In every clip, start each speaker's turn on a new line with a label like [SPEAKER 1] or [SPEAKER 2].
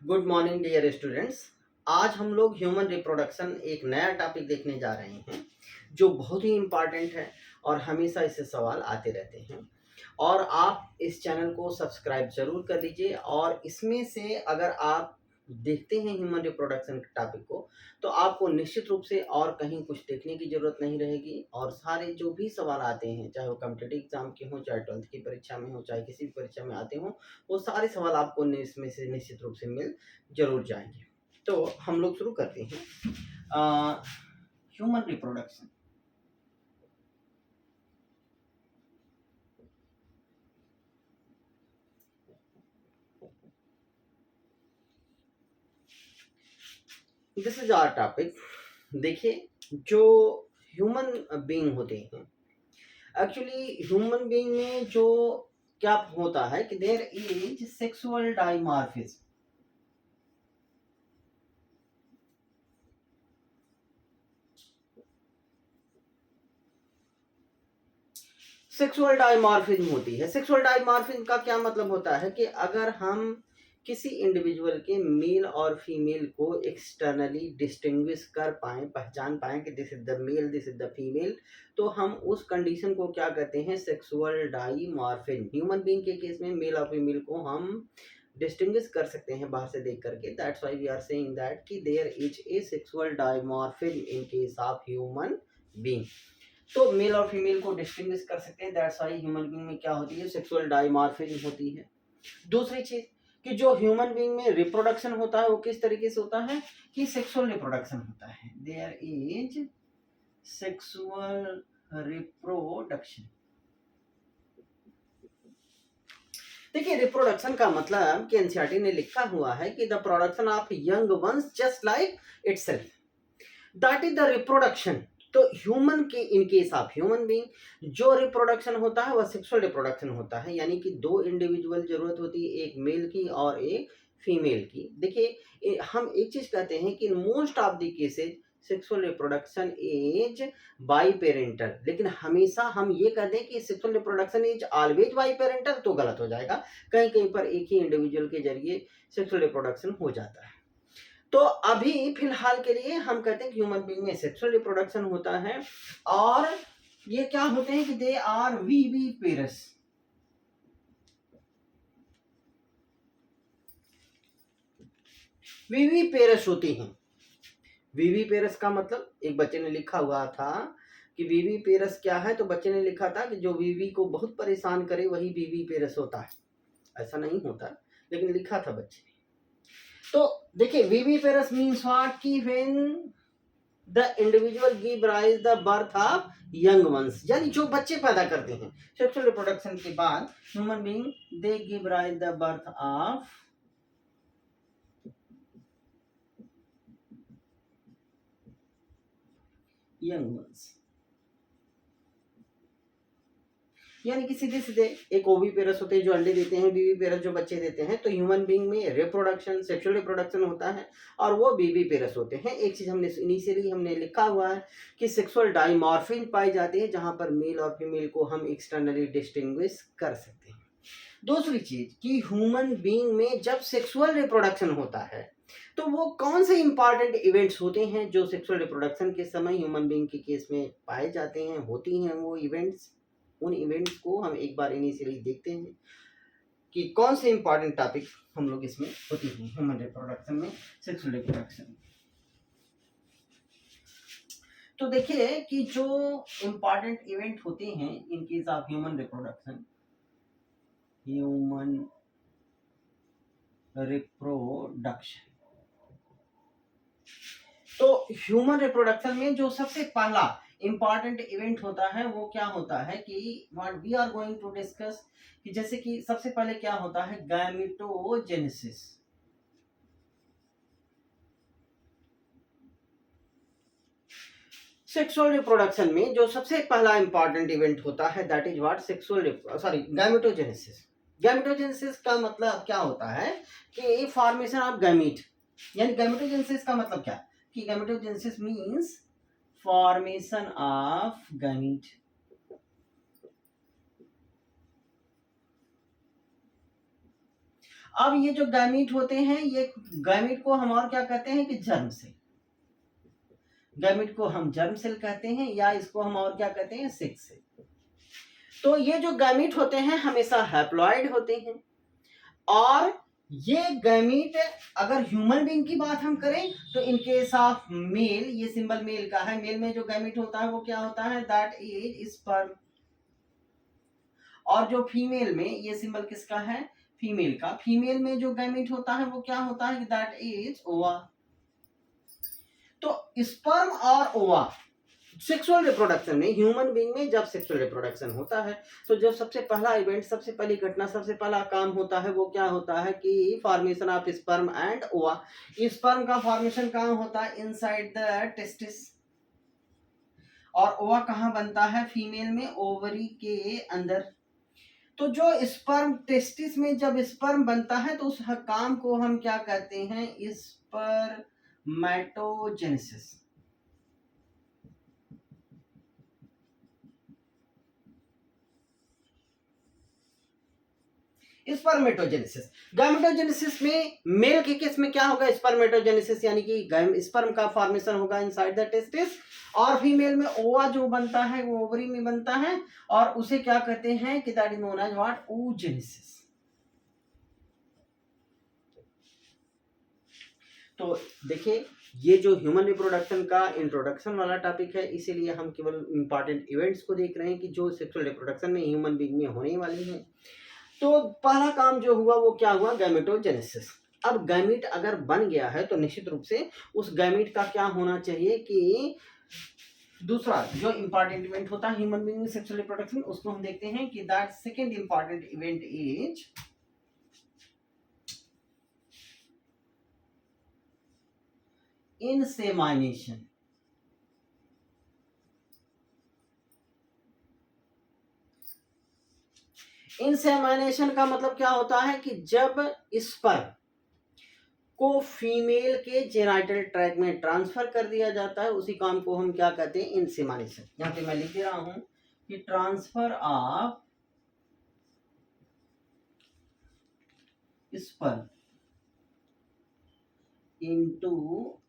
[SPEAKER 1] Good morning dear students. आज हम लोग ह्यूमन रिप्रोडक्शन एक नया टॉपिक देखने जा रहे हैं जो बहुत ही इम्पॉर्टेंट है और हमेशा इससे सवाल आते रहते हैं। और आप इस चैनल को सब्सक्राइब जरूर कर लीजिए और इसमें से अगर आप देखते हैं ह्यूमन रिप्रोडक्शन के टॉपिक को तो आपको निश्चित रूप से और कहीं कुछ देखने की जरूरत नहीं रहेगी और सारे जो भी सवाल आते हैं, चाहे वो कॉम्पिटिटिव एग्जाम के हों, चाहे 12th की परीक्षा में हो, चाहे किसी भी परीक्षा में आते हों, वो सारे सवाल आपको इसमें से निश्चित रूप से मिल जरूर जाएंगे। तो हम लोग शुरू करते हैं human reproduction. This is our topic. देखिए, जो ह्यूमन बीइंग होते हैं, एक्चुअली ह्यूमन बीइंग में जो क्या होता है कि there is sexual dimorphism. Sexual dimorphism होती है। सेक्सुअल डाइमॉर्फिज्म का क्या मतलब होता है कि अगर हम किसी इंडिविजुअल के मेल और फीमेल को एक्सटर्नली डिस्टिंग्विश कर पाए, पहचान पाए कि this is the male, this is the female, तो हम उस कंडीशन को क्या कहते हैं? Sexual dimorphism. ह्यूमन बीइंग के केस में मेल और फीमेल को हम डिस्टिंग्विश कर सकते हैं बाहर से देख करके। That's why we are saying that कि there is a sexual dimorphism in case of human being. तो मेल और फीमेल को डिस्टिंग्विश कर सकते हैं। दैट्स व्हाई ह्यूमन बीइंग में क्या होती है? सेक्सुअल डाइमॉर्फिज्म होती है। दूसरी चीज कि जो ह्यूमन बीइंग में रिप्रोडक्शन होता है वो किस तरीके से होता है कि सेक्सुअल रिप्रोडक्शन होता है। There is sexual reproduction. देखिए, रिप्रोडक्शन का मतलब कि एनसीईआरटी ने लिखा हुआ है कि the production of young ones just like itself, that is the reproduction. तो ह्यूमन के in case of human being जो रिप्रोडक्शन होता है वह सेक्सुअल रिप्रोडक्शन होता है, यानी कि दो इंडिविजुअल जरूरत होती है, एक मेल की और एक फीमेल की। देखिए, हम एक चीज कहते हैं कि most of the cases sexual reproduction is by parental, लेकिन हमेशा हम ये कहते हैं कि sexual reproduction is always by parental तो गलत हो जाएगा। कहीं कहीं पर एक ही इंडिविजुअल के जरिए सेक्सुअल रिप्रोडक्शन हो जाता है। तो अभी फिलहाल के लिए हम कहते हैं कि ह्यूमन बीइंग में सेक्सुअल रिप्रोडक्शन होता है और ये क्या होते हैं कि दे आर वीवी पेरस। वीवी पेरस होती हैं। वीवी पेरस का मतलब एक बच्चे ने लिखा हुआ था कि वीवी पेरस क्या है, तो बच्चे ने लिखा था कि जो वीवी को बहुत परेशान करे वही वीवी पेरस होता है। ऐसा नहीं होता, लेकिन लिखा था बच्चे ने। तो देखिए, वीवी पेरस मीन्स व्हाट कि when the individual give rise the birth of young once, यानी जो बच्चे पैदा करते हैं सेक्सुअल रिप्रोडक्शन के बाद human being, they give rise the birth of young once, यानी कि सीधे सीधे एक ओवी पेरस होते हैं जो अंडे देते हैं, बीवी पेरस जो बच्चे देते हैं। तो ह्यूमन बीइंग में रिप्रोडक्शन, सेक्सुअल रिप्रोडक्शन होता है और वो बीवी पेरस होते हैं। एक चीज हमने इनिशियली हमने लिखा हुआ है कि सेक्सुअल डाइमॉर्फिज्म पाई जाती है जहां पर मेल और फीमेल को हम एक्सटर्नली डिस्टिंग्विश कर सकते हैं। दूसरी चीज कि ह्यूमन बीइंग में जब सेक्सुअल रिप्रोडक्शन होता है तो वो कौन से इंपॉर्टेंट इवेंट्स होते हैं जो सेक्सुअल रिप्रोडक्शन के समय ह्यूमन बीइंग के केस में पाए जाते हैं, होती हैं वो इवेंट्स। उन इवेंट्स को हम एक बार इनिशियली देखते हैं कि कौन से इंपॉर्टेंट टॉपिक हम लोग इसमें होती हैं ह्यूमन रिप्रोडक्शन में, सेक्सुअल रिप्रोडक्शन में। तो देखिए कि जो इंपॉर्टेंट इवेंट होते हैं इन case of human reproduction, human reproduction, तो ह्यूमन रिप्रोडक्शन में जो सबसे पहला इंपॉर्टेंट इवेंट होता है वो क्या होता है कि what we are going to discuss, कि जैसे कि सबसे पहले क्या होता है? गैमेटोजेनेसिस। सेक्सुअल रिप्रोडक्शन में जो सबसे पहला इंपॉर्टेंट इवेंट होता है that is what? Gametogenesis. Gametogenesis का मतलब क्या होता है कि फॉर्मेशन ऑफ गैमीट, यानी गैमेटोजेनेसिस का मतलब क्या कि gametogenesis means formation of gamete. अब ये जो गैमीट होते हैं, ये गैमीट को हम और क्या कहते हैं कि जर्म सेल। गैमीट को हम जर्म सेल कहते हैं, या इसको हम और क्या कहते हैं, सेक्स सेल। तो ये जो गैमीट होते हैं हमेशा हैप्लॉइड होते हैं, और ये गैमीट अगर ह्यूमन बीइंग की बात हम करें तो इन केस ऑफ मेल, ये सिंबल मेल का है, मेल में जो गैमीट होता है वो क्या होता है, दैट इज स्पर्म। और जो फीमेल में, ये सिंबल किसका है, फीमेल का, फीमेल में जो गैमीट होता है वो क्या होता है, दैट इज ओवा। तो स्पर्म और ओवा सेक्सुअल रिप्रोडक्शन में, ह्यूमन बीइंग में जब सेक्सुअल रिप्रोडक्शन होता है तो जो सबसे पहला इवेंट, सबसे पहली घटना, सबसे पहला काम होता है वो क्या होता है कि फॉर्मेशन ऑफ स्पर्म एंड ओवा। स्पर्म का फॉर्मेशन कहाँ होता है, इनसाइड द टेस्टिस, और ओवा कहाँ बनता है, फीमेल में ओवरी के अंदर। तो जो स्पर्म टेस्टिस में जब स्पर्म बनता है तो उस काम को हम क्या कहते हैं, स्पर्मेटोजेनेसिस। स्पर्मेटोजेनेसिस। गैमेटोजेनेसिस में मेल के केस में क्या होगा, स्पर्मेटोजेनेसिस यानी कि स्पर्म का फॉर्मेशन होगा इनसाइड द टेस्टिस, और फीमेल में ओवा जो बनता है वो ओवरी में बनता है, और उसे क्या कहते हैं कि that is known as what, oogenesis। तो देखिए ये जो ह्यूमन रिप्रोडक्शन का इंट्रोडक्शन वाला टॉपिक है, इसीलिए हम केवल इंपॉर्टेंट इवेंट्स को देख रहे हैं कि जो सेक्सुअल रिप्रोडक्शन में ह्यूमन बीइंग में होने वाली हैं। तो पहला काम जो हुआ वो क्या हुआ, गैमेटोजेनेसिस। अब गैमीट अगर बन गया है तो निश्चित रूप से उस गैमीट का क्या होना चाहिए कि दूसरा जो इंपॉर्टेंट इवेंट होता है ह्यूमन बीइंग में सेक्सुअल रिप्रोडक्शन, उसको हम देखते हैं कि that second important event is insemination. Insemination का मतलब क्या होता है कि जब स्पर्म को फीमेल के जेनाइटल ट्रैक्ट में ट्रांसफर कर दिया जाता है, उसी काम को हम क्या कहते हैं, इंसेमाइनेशन। यहाँ पे मैं लिख दे रहा हूं कि transfer of sperm into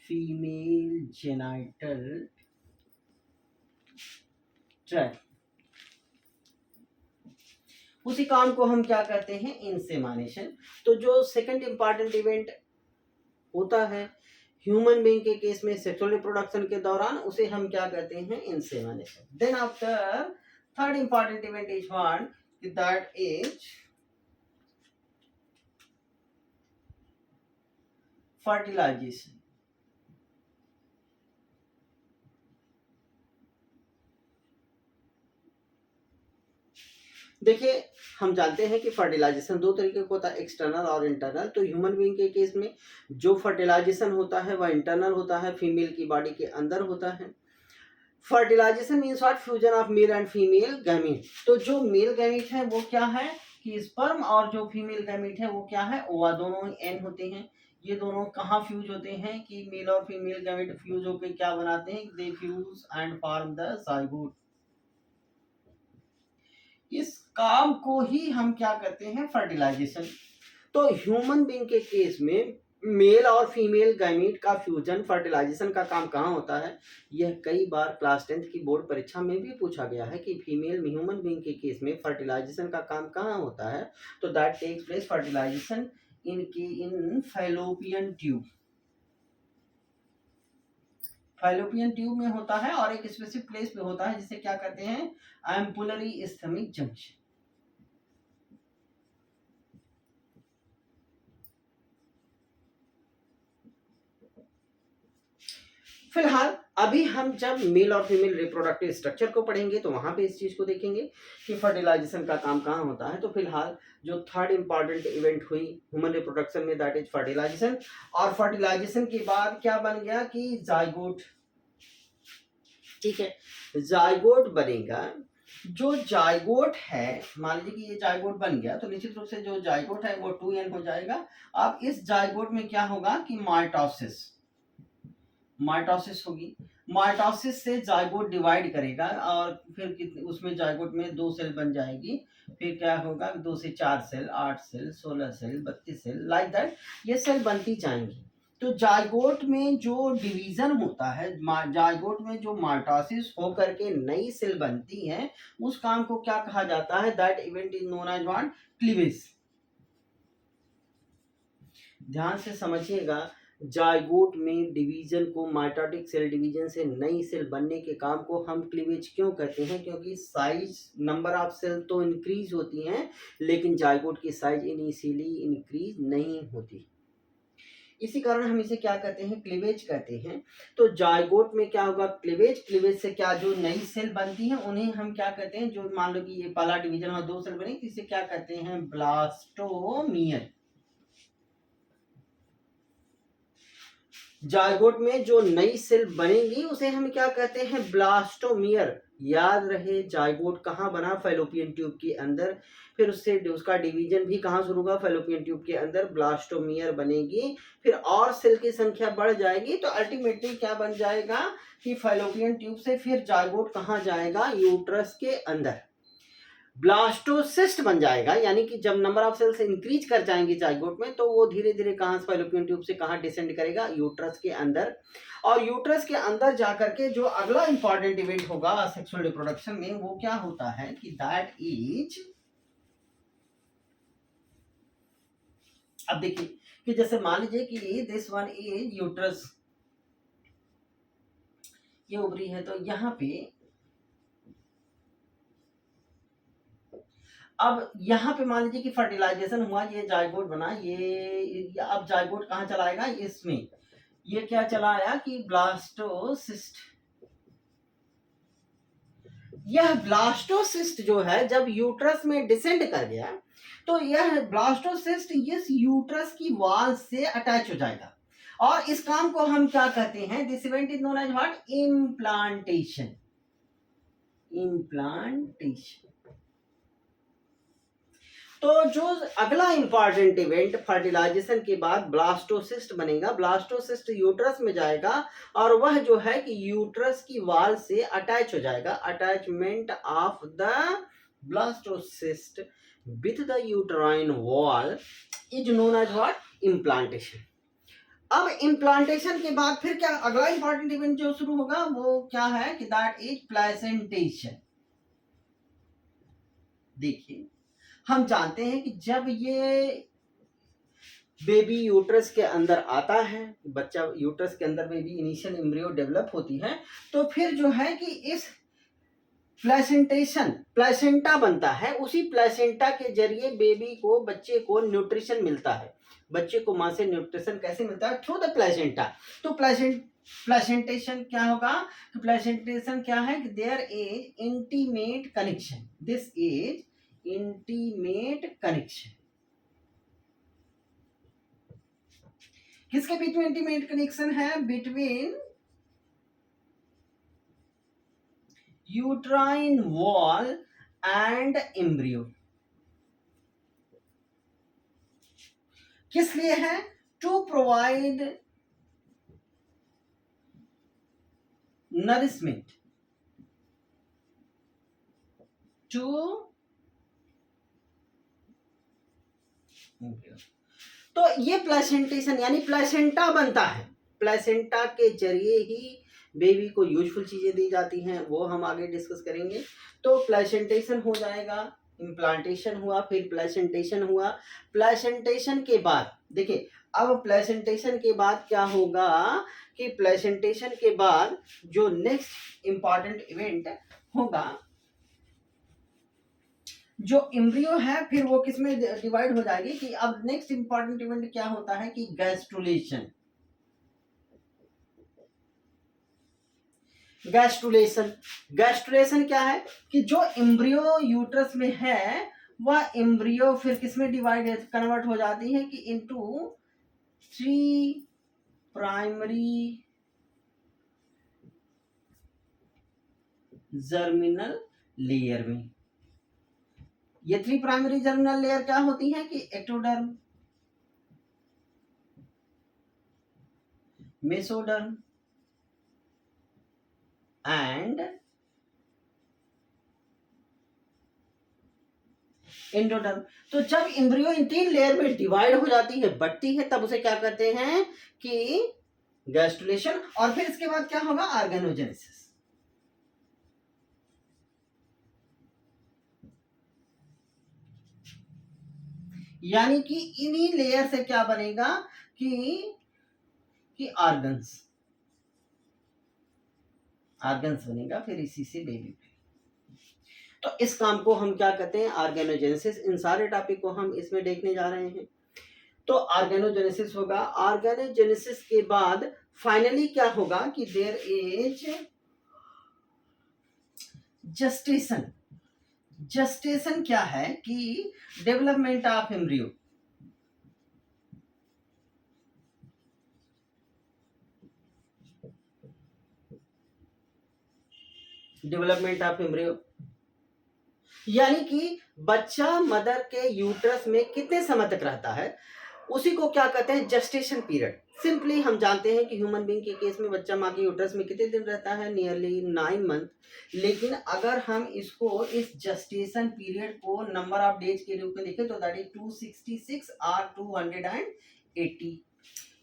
[SPEAKER 1] female genital tract, उसी काम को हम क्या कहते हैं, इंसेमाइनेशन। तो जो सेकंड इंपॉर्टेंट इवेंट होता है ह्यूमन बीइंग के केस में सेक्सुअल रिप्रोडक्शन के दौरान, उसे हम क्या कहते हैं, insemination. Then after third important event is what, that is fertilisation. देखिए हम जानते हैं कि फर्टिलाइजेशन दो तरीके का होता है, एक्सटर्नल और इंटरनल। तो ह्यूमन बीइंग के केस में जो फर्टिलाइजेशन होता है वह इंटरनल होता है, फीमेल की बॉडी के अंदर होता है। Fertilisation means what, fusion of male and female gamete. तो जो मेल गैमीट है वो क्या है कि स्पर्म, और जो फीमेल गैमीट है वो क्या है, ओवा। दोनों ही एन होते हैं। ये दोनों कहाँ फ्यूज होते हैं कि मेल और फीमेल गैमीट फ्यूज होकर क्या बनाते हैं, they fuse and form the zygote. इस काम को ही हम क्या कहते हैं, फर्टिलाइजेशन। तो ह्यूमन बीइंग के केस में मेल और फीमेल गैमीट का फ्यूजन, फर्टिलाइजेशन का काम कहाँ होता है, यह कई बार क्लास 10th की बोर्ड परीक्षा में भी पूछा गया है कि फीमेल ह्यूमन बीइंग के केस में फर्टिलाइजेशन का काम कहाँ होता है। तो that takes place fertilisation in fallopian tube. Fallopian tube में होता है और एक स्पेसिफिक प्लेस पे होता है जिसे क्या कहते हैं, एम्पुलरी इस्थमिक जंक्शन। फिलहाल अभी हम जब मेल और फीमेल रिप्रोडक्टिव स्ट्रक्चर को पढ़ेंगे तो वहां पे इस चीज को देखेंगे कि फर्टिलाइजेशन का काम कहाँ होता है। तो फिलहाल जो थर्ड इंपॉर्टेंट इवेंट हुई ह्यूमन रिप्रोडक्शन में, दैट इज फर्टिलाइजेशन। और फर्टिलाइजेशन के बाद क्या बन गया कि जाइगोट। ठीक है, जाइगोट बनेगा। जो जाइगोट है, मान लीजिए कि ये जाइगोट बन गया तो निश्चित रूप से जो जाइगोट है वो 2n हो जाएगा। अब इस जाइगोट में क्या होगा कि माइटोसिस होगी। माइटोसिस से जाइगोट डिवाइड करेगा और फिर उसमें जाइगोट में 2 सेल बन जाएगी, फिर क्या होगा 2 से 4 cell, 8 cell, 16 cell, 32 cell, like that ये सेल बनती जाएंगी। तो जाइगोट में जो डिवीजन होता है, जाइगोट में जो माइटोसिस होकर के नई सेल बनती है, उस काम को क्या कहा जाता है? That event is known as what? Cleavage. ध्यान से समझिएगा, जाइगोट में डिवीजन को, माइटोटिक सेल डिवीजन से नई सेल बनने के काम को हम क्लीवेज क्यों कहते हैं? क्योंकि साइज, नंबर ऑफ सेल तो इंक्रीज होती हैं, लेकिन जाइगोट की साइज इनिशियली इंक्रीज नहीं होती। इसी कारण हम इसे क्या कहते हैं? क्लीवेज कहते हैं। तो जाइगोट में क्या होगा? क्लीवेज। क्लीवेज से क्या, जो नई सेल बनती है उन्हें हम क्या कहते हैं? जो मान लो कि ये पहला डिवीजन और 2 सेल बने, इसे क्या कहते हैं? ब्लास्टोमियर। जाइगोट में जो नई सेल बनेगी उसे हम क्या कहते हैं? ब्लास्टोमियर। याद रहे, जाइगोट कहाँ बना? फैलोपियन ट्यूब के अंदर। फिर उससे उसका डिवीजन भी कहाँ शुरू होगा? फैलोपियन ट्यूब के अंदर ब्लास्टोमियर बनेगी। फिर और सेल की संख्या बढ़ जाएगी, तो अल्टीमेटली क्या बन जाएगा कि फैलोपियन ट्यूब से फिर जाइगोट कहाँ जाएगा? यूट्रस के अंदर ब्लास्टोसिस्ट बन जाएगा। यानी कि जब नंबर ऑफ सेल्स इंक्रीज कर जाएंगे जाइगोट में, तो वो धीरे धीरे कहाँ से, फैलोपियन ट्यूब से कहाँ डिसेंड करेगा? यूट्रस के अंदर। और यूट्रस के अंदर जाकर के जो अगला इंपॉर्टेंट इवेंट होगा सेक्सुअल रिप्रोडक्शन में, वो क्या होता है कि दैट इज, अब देखिए कि जैसे मान लीजिए कि दिस वन इज यूट्रस, ये ओवरी है, तो यहाँ पे अब यहाँ पे मान लीजिए कि फर्टिलाइजेशन हुआ, ये जाइगोट बना, ये अब जाइगोट कहाँ चलाएगा? इसमें। ये क्या चला आया कि ब्लास्टोसिस्ट। यह ब्लास्टोसिस्ट जो है जब यूट्रस में डिसेंड कर गया, तो यह ब्लास्टोसिस्ट इस यूट्रस की वॉल से अटैच हो जाएगा। और इस काम को हम क्या कहते हैं? This event is known as what? Implantation. Implantation. तो जो अगला इंपॉर्टेंट इवेंट फर्टिलाइजेशन के बाद ब्लास्टोसिस्ट बनेगा। ब्लास्टोसिस्ट यूट्रस में जाएगा और वह जो है कि यूट्रस की वॉल से अटैच हो जाएगा। Attachment of the blastocyst with the uterine wall is known as what? Implantation. अब इम्प्लांटेशन के बाद फिर क्या अगला इंपॉर्टेंट इवेंट जो शुरू होगा वो क्या है कि दैट इज प्लेसेंटेशन। देखिए, हम जानते हैं कि जब ये बेबी यूट्रस के अंदर आता है, बच्चा यूट्रस के अंदर बेबी इनिशियल एम्ब्रियो डेवलप होती है, तो फिर जो है कि इस प्लेसेंटेशन, प्लेसेंटा बनता है। उसी प्लेसेंटा के जरिए बेबी को, बच्चे को न्यूट्रिशन मिलता है। बच्चे को मां से न्यूट्रिशन कैसे मिलता है? Through the placenta. तो प्लेसेंटेशन क्या होगा? प्लेसेंटेशन क्या है कि there is intimate connection. This is intimate connection. किसके बीच में इंटीमेट कनेक्शन है? Between uterine wall and embryo. किस लिए है? To provide nourishment to embryo. तो ये प्लेसेंटेशन यानी प्लेसेंटा बनता है। प्लेसेंटा के जरिए ही बेबी को यूजफुल चीजें दी जाती हैं, वो हम आगे डिस्कस करेंगे। तो प्लेसेंटेशन हो जाएगा, इम्प्लांटेशन हुआ, फिर प्लेसेंटेशन हुआ। प्लेसेंटेशन के बाद देखिए, अब प्लेसेंटेशन के बाद क्या होगा कि प्लेसेंटेशन के बाद जो नेक्स्ट इंपॉर्टेंट इवेंट होगा, जो एम्ब्रियो है फिर वो किसमें डिवाइड हो जाएगी कि अब नेक्स्ट इंपॉर्टेंट इवेंट क्या होता है कि गैस्ट्रुलेशन। गैस्ट्रुलेशन, गैस्ट्रुलेशन क्या है कि जो एम्ब्रियो यूट्रस में है वह एम्ब्रियो फिर किसमें डिवाइड, कन्वर्ट हो जाती है कि इनटू 3 प्राइमरी जर्मिनल लेयर में। ये 3 प्राइमरी जर्मिनल लेयर क्या होती है कि एक्टोडर्म, मेसोडर्म एंड एंडोडर्म। तो जब एम्ब्रियो इन 3 लेयर में डिवाइड हो जाती है, बढ़ती है, तब उसे क्या कहते हैं कि गैस्ट्रुलेशन। और फिर इसके बाद क्या होगा, ऑर्गेनोजेनेसिस। यानी कि इन्हीं लेयर से क्या बनेगा कि ऑर्गन्स बनेगा, फिर इसी से बेबी। तो इस काम को हम क्या कहते हैं, ऑर्गेनोजेनेसिस। इन सारे टॉपिक को हम इसमें देखने जा रहे हैं। तो ऑर्गेनोजेनेसिस होगा। ऑर्गेनोजेनेसिस के बाद फाइनली क्या होगा कि देयर इज जेस्टेशन। जेस्टेशन क्या है कि development of embryo. Development of embryo यानी कि बच्चा मदर के यूट्रस में कितने समय तक रहता है, उसी को क्या कहते हैं, जेस्टेशन पीरियड। सिंपली हम जानते हैं कि ह्यूमन बीइंग के केस में बच्चा माँ के यूट्रस में कितने दिन रहता है, नियरली 9 मंथ। लेकिन अगर हम इसको इस जेस्टेशन पीरियड को नंबर ऑफ डेज के रूप में देखें तो दैट इज 266 और 280।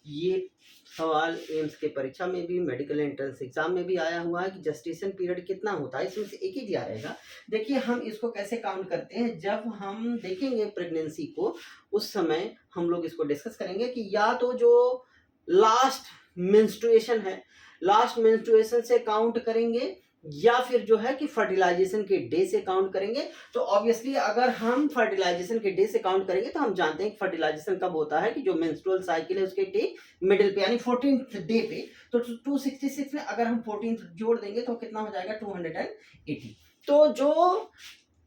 [SPEAKER 1] ये सवाल एम्स के परीक्षा में भी, मेडिकल एंट्रेंस एग्जाम में भी आया हुआ है कि जेस्टेशन पीरियड कितना होता है। इसमें से एक ही दिया रहेगा। देखिए हम इसको कैसे काउंट करते हैं, जब हम देखेंगे प्रेगनेंसी को उस समय हम लोग इसको डिस्कस करेंगे कि या तो जो लास्ट मेंस्ट्रुएशन है, लास्ट मेंस्ट्रुएशन से काउंट करेंगे, या फिर जो है कि फर्टिलाइजेशन के डे से काउंट करेंगे। तो ऑब्वियसली अगर हम फर्टिलाइजेशन के डे से काउंट करेंगे तो हम जानते हैं कि फर्टिलाइजेशन कब होता है कि जो मेंस्ट्रुअल साइकिल है उसके डे मिडिल पे, यानी 14th डे पे। तो 266 में अगर हम 14th जोड़ देंगे तो कितना हो जाएगा, 280। तो जो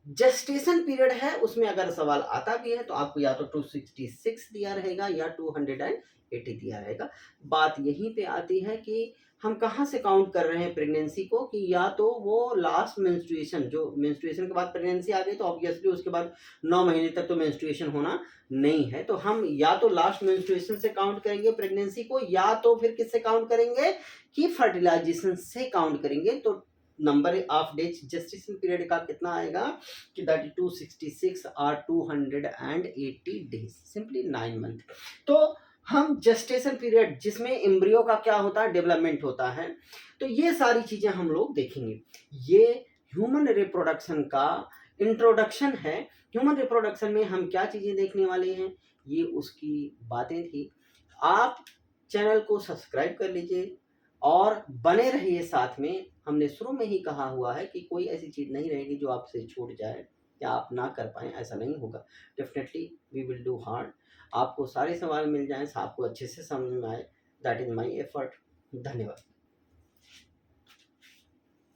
[SPEAKER 1] जेस्टेशन पीरियड है उसमें अगर सवाल आता भी है तो आपको या तो 266 दिया रहेगा या 280 दिया रहेगा। बात यहीं पे आती है कि हम कहाँ से काउंट कर रहे हैं प्रेगनेंसी को, कि या तो वो लास्ट मेंस्ट्रुएशन, जो मेंस्ट्रुएशन के बाद प्रेगनेंसी आ गई तो ऑब्वियसली उसके बाद 9 महीने तक तो मेंस्ट्रुएशन होना नहीं है। तो हम या तो लास्ट मेंस्ट्रुएशन से काउंट करेंगे प्रेगनेंसी को, या तो फिर किससे काउंट करेंगे कि फर्टिलाइजेशन से काउंट करेंगे। तो number of days gestation period का कितना आएगा कि दैट इज 266 और 280 डेज, सिंपली 9 मंथ। तो हम जेस्टेशन पीरियड जिसमें एम्ब्रियो का क्या होता है, डेवलपमेंट होता है, तो ये सारी चीजें हम लोग देखेंगे। ये ह्यूमन रिप्रोडक्शन का इंट्रोडक्शन है। ह्यूमन रिप्रोडक्शन में हम क्या चीजें देखने वाले हैं, ये उसकी बातें थी। आप चैनल को सब्सक्राइब कर लीजिए और बने रहिए साथ में। हमने शुरू में ही कहा हुआ है कि कोई ऐसी चीज नहीं रहेगी जो आपसे छूट जाए या आप ना कर पाए, ऐसा नहीं होगा। Definitely we will do hard, आपको सारे सवाल मिल जाएं, आपको अच्छे से समझ में आए। That is my effort. धन्यवाद।